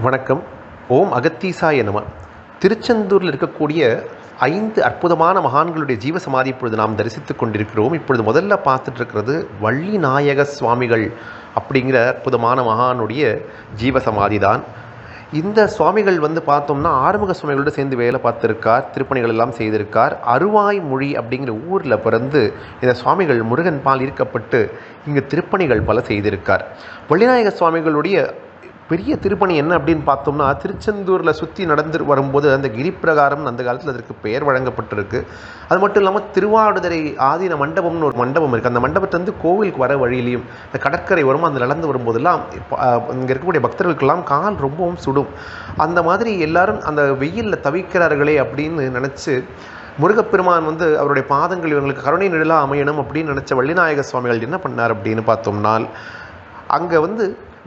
வணக்கம். ஓம் அகத்தீசாய நம. திருச்செந்தூரில் இருக்கக்கூடிய 5 அற்புதமான மகான்களுடைய ஜீவசமாதி இப்பொழுது நாம் தரிசித்துக் கொண்டிருக்கிறோம். இப்பொழுது முதல்ல பார்த்துட்டு இருக்கிறது வள்ளிநாயக சுவாமிகள் அப்படிங்கிற அற்புதமான மகானுடைய ஜீவசமாதி தான். இந்த சுவாமிகள் பார்த்தோம்னா ஆறுமுக சுவாமிகளோடு சேர்ந்து வேலை பார்த்துருக்கார், திருப்பணிகள் எல்லாம் செய்திருக்கார். அருவாய் மொழி அப்படிங்கிற ஊரில் பிறந்து இந்த சுவாமிகள் முருகன் பால் ஈர்க்கப்பட்டு இங்கு திருப்பணிகள் பல செய்திருக்கார். வள்ளிநாயக சுவாமிகளுடைய பெரிய திருப்பணி என்ன அப்படின்னு பார்த்தோம்னா, திருச்செந்தூரில் சுற்றி நடந்து வரும்போது அந்த கிரிப்பிரகாரம் அந்த காலத்தில் அதற்கு பெயர் வழங்கப்பட்டிருக்கு. அது மட்டும் இல்லாமல் திருவாடுதுறை ஆதீன மண்டபம்னு ஒரு மண்டபம் இருக்குது. அந்த மண்டபத்திலேருந்து கோவிலுக்கு வர வழியிலையும் இந்த கடற்கரை வரும்போது அந்த நடந்து வரும்போதெல்லாம் இங்கே இருக்கக்கூடிய பக்தர்களுக்கெல்லாம் கால் ரொம்பவும் சுடும். அந்த மாதிரி எல்லாரும் அந்த வெயிலில் தவிக்கிறார்களே அப்படின்னு நினச்சி முருகப்பெருமான் அவருடைய பாதங்கள் இவங்களுக்கு கருணை நிழலாக அமையணும் அப்படின்னு நினச்ச வள்ளிநாயக சுவாமிகள் என்ன பண்ணார் அப்படின்னு பார்த்தோம்னால், அங்கே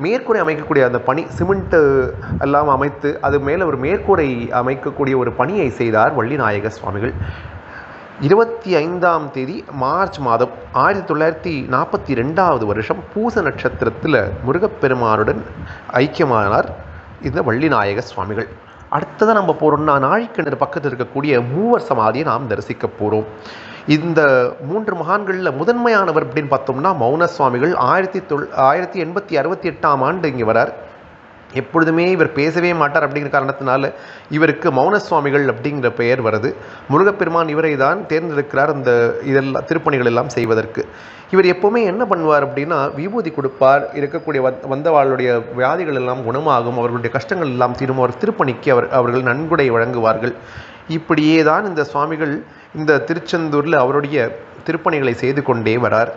மேற்கூரை அமைக்கக்கூடிய அந்த பணி சிமெண்ட்டு எல்லாம் அமைத்து அது மேலே ஒரு மேற்கூரை அமைக்கக்கூடிய ஒரு பணியை செய்தார் வள்ளிநாயக சுவாமிகள். 25ஆம் தேதி மார்ச் மாதம் 1942 வருஷம் பூச நட்சத்திரத்தில் முருகப்பெருமானுடன் ஐக்கியமானார் இந்த வள்ளிநாயக சுவாமிகள். அடுத்ததான் நம்ம போகிறோம்னா, நாழிக்கிணறு பக்கத்தில் இருக்கக்கூடிய மூவர் சமாதியை நாம் தரிசிக்க போகிறோம். இந்த 3 மகான்களில் முதன்மையானவர் அப்படின்னு பார்த்தோம்னா மௌன சுவாமிகள். 1868ஆம் ஆண்டு இங்கே வரார். எப்பொழுதுமே இவர் பேசவே மாட்டார் அப்படிங்கிற காரணத்தினால இவருக்கு மௌன சுவாமிகள் அப்படிங்கிற பெயர் வருது. முருகப்பெருமான் இவரை தான் தேர்ந்தெடுக்கிறார் இந்த இதெல்லாம் திருப்பணிகள் எல்லாம் செய்வதற்கு. இவர் எப்போவுமே என்ன பண்ணுவார் அப்படின்னா, விபூதி கொடுப்பார். இருக்கக்கூடிய வந்தவாளுடைய வியாதிகள் எல்லாம் குணமாகும், அவர்களுடைய கஷ்டங்கள் எல்லாம் தீரும், அவர் திருப்பணிக்கு அவர்கள் நன்கொடை வழங்குவார்கள். இப்படியே தான் இந்த சுவாமிகள் இந்த திருச்செந்தூரில் அவருடைய திருப்பணிகளை செய்து கொண்டே வரார்.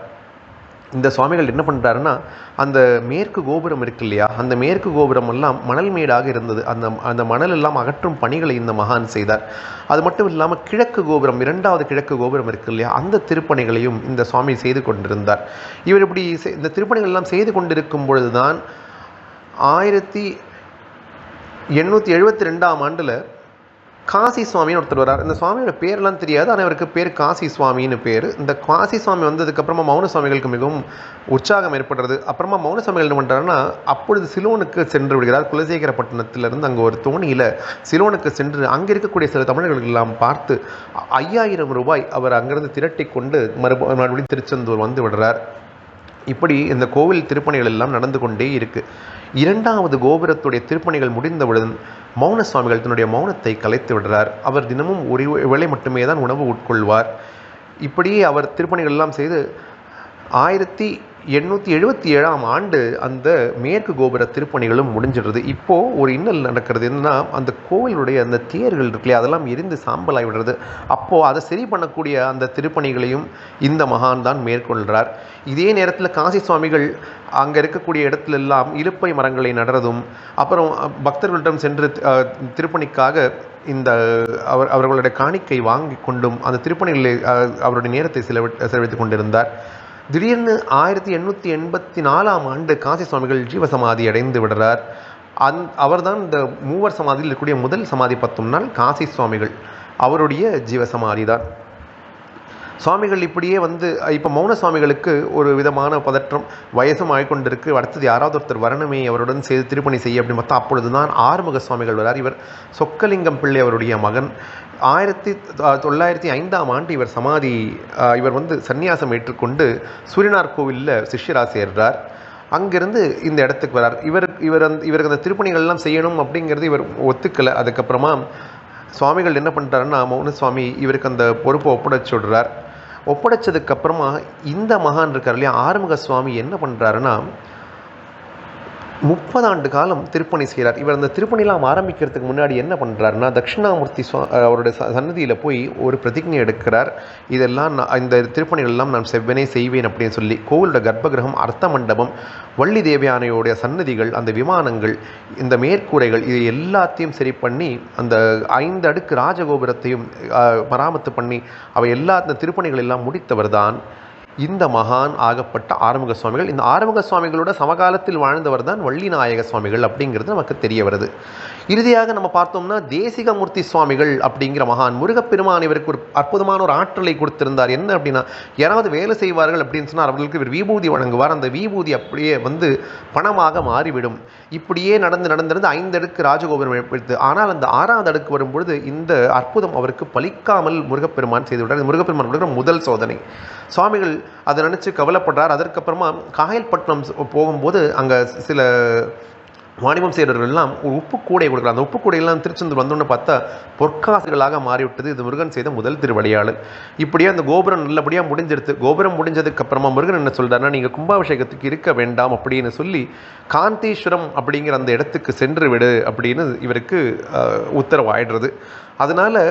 இந்த சுவாமிகள் என்ன பண்ணுறாருன்னா, அந்த மேற்கு கோபுரம் இருக்கு இல்லையா, அந்த மேற்கு கோபுரம் எல்லாம் மணல் மேடாக இருந்தது. அந்த மணல் எல்லாம் அகற்றும் பணிகளை இந்த மகான் செய்தார். அது மட்டும் இல்லாமல் கிழக்கு கோபுரம், 2வது கிழக்கு கோபுரம் இருக்கு இல்லையா, அந்த திருப்பணிகளையும் இந்த சுவாமி செய்து கொண்டிருந்தார். இவர் இப்படி இந்த திருப்பணிகள் எல்லாம் செய்து கொண்டிருக்கும் பொழுது தான் 1872ஆம் ஆண்டில் காசி சுவாமின்னு ஒருத்தர் வரார். இந்த சுவாமியோட பேர்லாம் தெரியாது, ஆனால் அவருக்கு பேர் காசி சுவாமின்னு பேர். இந்த காசி சுவாமி வந்ததுக்கப்புறமா மௌன சுவாமிகளுக்கு மிகவும் உற்சாகம் ஏற்படுறது. அப்புறமா மௌன சுவாமிகள் என்ன பண்ணுறாருன்னா, அப்பொழுது சிலோனுக்கு சென்று விடுகிறார். குலசேகரப்பட்டினத்திலிருந்து அங்கே ஒரு தோணியில் சிலோனுக்கு சென்று அங்கே இருக்கக்கூடிய சில தமிழர்கள் எல்லாம் பார்த்து 5000 ரூபாய் அவர் அங்கிருந்து திரட்டி கொண்டு மறுபடியும் திருச்செந்தூர் வந்து விடுறார். இப்படி இந்த கோவில் திருப்பணிகள் எல்லாம் நடந்து கொண்டே இருக்குது. 2வது கோபுரத்துடைய திருப்பணிகள் முடிந்தவுடன் மௌன சுவாமிகள் தன்னுடைய மௌனத்தை கலைத்து விடுறார். அவர் தினமும் ஒரு வேளை மட்டுமே தான் உணவு உட்கொள்வார். இப்படியே அவர் திருப்பணிகள் எல்லாம் செய்து 1877ஆம் ஆண்டு அந்த மேற்கு கோபுர திருப்பணிகளும் முடிஞ்சிடுறது. இப்போது ஒரு இன்னல் நடக்கிறது. என்னன்னா, அந்த கோவிலுடைய அந்த தேர்கள் இருக்குல்லையா, அதெல்லாம் எரிந்து சாம்பலாகி விடுறது. அப்போது அதை சரி பண்ணக்கூடிய அந்த திருப்பணிகளையும் இந்த மகான் தான் மேற்கொள்கிறார். இதே நேரத்தில் காசி சுவாமிகள் அங்கே இருக்கக்கூடிய இடத்துல எல்லாம் இலுப்பை மரங்களை நடுறதும், அப்புறம் பக்தர்களிடம் சென்று திருப்பணிக்காக இந்த அவர்களுடைய காணிக்கை வாங்கி கொண்டும் அந்த திருப்பணிகளில் அவருடைய நேரத்தை செலவழித்து கொண்டிருந்தார். திடீர்னு 1884ஆம் ஆண்டு காசி சுவாமிகள் ஜீவசமாதி அடைந்து விடுறார். அவர்தான் இந்த மூவர் சமாதியில் இருக்கக்கூடிய முதல் சமாதி பார்த்தோம்னால் காசி சுவாமிகள், அவருடைய ஜீவசமாதி தான். சுவாமிகள் இப்படியே இப்போ மௌன சுவாமிகளுக்கு ஒரு விதமான பதற்றம், வயசும் ஆகிக்கொண்டிருக்கு. அடுத்தது யாராவது ஒருத்தர் வரணுமே அவருடன் செய்து திருப்பணி செய்ய அப்படின்னு பார்த்தா அப்பொழுது தான் ஆறுமுக சுவாமிகள் வரார். இவர் சொக்கலிங்கம் பிள்ளை அவருடைய மகன். 1905ஆம் ஆண்டு இவர் சந்நியாசம் ஏற்றுக்கொண்டு சூரியனார் கோவிலில் சிஷ்யரா சேர்றார். அங்கிருந்து இந்த இடத்துக்கு வரார். இவருக்கு அந்த திருப்பணிகள்லாம் செய்யணும் அப்படிங்கிறது இவர் ஒத்துக்கலை. அதுக்கப்புறமா சுவாமிகள் என்ன பண்ணுறாருன்னா, மௌன சுவாமி இவருக்கு அந்த பொறுப்பை ஒப்படைச்சு விடுறார். ஒப்படைச்சதுக்கப்புறமா இந்த மகான் இருக்கார் இல்லையா, ஆறுமுக சுவாமி என்ன பண்ணுறாருன்னா 30 ஆண்டு காலம் திருப்பணி செய்கிறார். இவர் அந்த திருப்பணிலாம் ஆரம்பிக்கிறதுக்கு முன்னாடி என்ன பண்ணுறாருன்னா, தட்சிணாமூர்த்தி அவருடைய சன்னதியில் போய் ஒரு பிரதிஜை எடுக்கிறார். இதெல்லாம் இந்த திருப்பணிகள்லாம் நான் செவ்வனே செய்வேன் அப்படின்னு சொல்லி. கோவிலோட கர்ப்பகிரகம், அர்த்த மண்டபம், வள்ளி தேவயானையோடைய சன்னதிகள், அந்த விமானங்கள், இந்த மேற்கூரைகள், இது எல்லாத்தையும் சரி பண்ணி அந்த 5 அடுக்கு ராஜகோபுரத்தையும் மராமத்து பண்ணி அவை எல்லா அந்த திருப்பணிகள் எல்லாம் முடித்தவர் தான் இந்த மகான் ஆகப்பட்ட ஆறுமுக சுவாமிகள். இந்த ஆறுமுக சுவாமிகளோட சமகாலத்தில் வாழ்ந்தவர் தான் வள்ளிநாயக சுவாமிகள் அப்படிங்கிறது நமக்கு தெரிய வருது. இறுதியாக நம்ம பார்த்தோம்னா தேசிகமூர்த்தி சுவாமிகள் அப்படிங்கிற மகான், முருகப்பெருமான் இவருக்கு ஒரு அற்புதமான ஒரு ஆற்றலை கொடுத்திருந்தார். என்ன அப்படின்னா, யாராவது வேலை செய்வார்கள் அப்படின்னு சொன்னால் அவர்களுக்கு இவர் விபூதி வழங்குவார். அந்த விபூதி அப்படியே பணமாக மாறிவிடும். இப்படியே நடந்து 5 அடுக்கு ராஜகோபுரம் ஏற்படுத்து. ஆனால் அந்த 6வது அடுக்கு வரும்பொழுது இந்த அற்புதம் அவருக்கு பலிக்காமல் முருகப்பெருமான் செய்துவிட்டார். முருகப்பெருமான் கொடுக்குற முதல் சோதனை. சுவாமிகள் அதை நினச்சி கவலைப்படுறார். அதற்கப்புறமா காயல்பட்டினம் போகும்போது அங்கே சில வாணிபம் செய்கிறவர்கள்லாம் ஒரு உப்பு கூடை கொடுக்குறாங்க. அந்த உப்பு கூடையெல்லாம் திருச்செந்தூர் வந்தோன்னு பார்த்தா பொற்காசுகளாக மாறிவிட்டது. இது முருகன் செய்த முதல் திருவிளையாடல். இப்படியே அந்த கோபுரம் நல்லபடியாக முடிஞ்சிருது. கோபுரம் முடிஞ்சதுக்கு அப்புறமா முருகன் என்ன சொல்கிறாருன்னா, நீங்கள் கும்பாபிஷேகத்துக்கு இருக்க வேண்டாம் அப்படின்னு சொல்லி காந்தீஸ்வரம் அப்படிங்கிற அந்த இடத்துக்கு சென்று விடு அப்படின்னு இவருக்கு உத்தரவாயிடுறது. அதனால்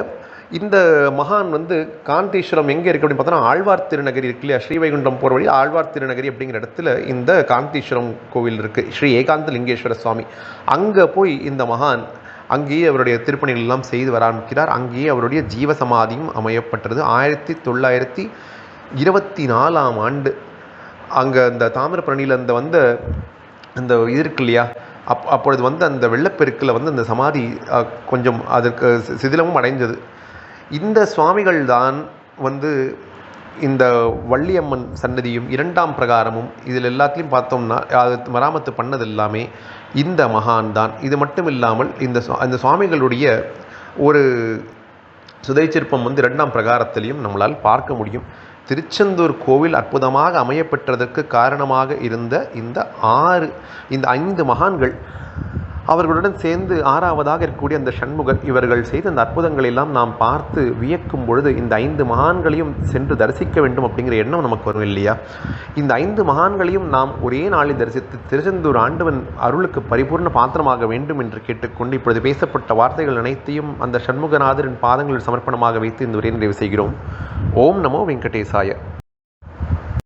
இந்த மகான் காந்தீஸ்வரம் எங்கே இருக்குது அப்படின்னு பார்த்தோன்னா, ஆழ்வார் திருநகரி இருக்கு இல்லையா, ஸ்ரீவைகுண்டம் போகிற வழி ஆழ்வார் திருநகரி அப்படிங்கிற இடத்துல இந்த காந்தீஸ்வரம் கோவில் இருக்குது. ஸ்ரீ ஏகாந்த லிங்கேஸ்வர சுவாமி. அங்கே போய் இந்த மகான் அங்கேயே அவருடைய திருப்பணிகள் எல்லாம் செய்து வர ஆரம்பிக்கிறார். அங்கேயே அவருடைய ஜீவசமாதியும் அமையப்பட்டது. 1924ஆம் ஆண்டு அங்கே அந்த தாமிரபரணியில் அந்த இது இருக்கு இல்லையா, அப்பொழுது அந்த வெள்ளப்பெருக்கில் அந்த சமாதி கொஞ்சம் அதற்கு சிதிலமும் அடைஞ்சது. இந்த சுவாமிகள் தான் இந்த வள்ளியம்மன் சன்னதியும் 2ஆம் பிரகாரமும் இதில் எல்லாத்துலேயும் பார்த்தோம்னா அது மராமத்து பண்ணது எல்லாமே இந்த மகான் தான். இது மட்டும் இல்லாமல் இந்த சுவாமிகளுடைய ஒரு சுதைச்சிற்பம் 2ஆம் பிரகாரத்திலையும் நம்மளால் பார்க்க முடியும். திருச்செந்தூர் கோவில் அற்புதமாக அமையப்பெற்றதற்கு காரணமாக இருந்த இந்த 5 மகான்கள், அவர்களுடன் சேர்ந்து 6வதாக இருக்கக்கூடிய அந்த சண்முகர், இவர்கள் செய்த அந்த அற்புதங்களை எல்லாம் நாம் பார்த்து வியக்கும் பொழுது இந்த 5 மகான்களையும் சென்று தரிசிக்க வேண்டும் அப்படிங்கிற எண்ணம் நமக்கு வரும் இல்லையா. இந்த 5 மகான்களையும் நாம் ஒரே நாளில் தரிசித்து திருச்செந்தூர் ஆண்டவன் அருளுக்கு பரிபூர்ண பாத்திரமாக வேண்டும் என்று கேட்டுக்கொண்டு இப்பொழுது பேசப்பட்ட வார்த்தைகள் அனைத்தையும் அந்த சண்முகநாதரின் பாதங்களில் சமர்ப்பணமாக வைத்து இந்த உரையை நிறைவு செய்கிறோம். ஓம் நமோ வெங்கடேசாய.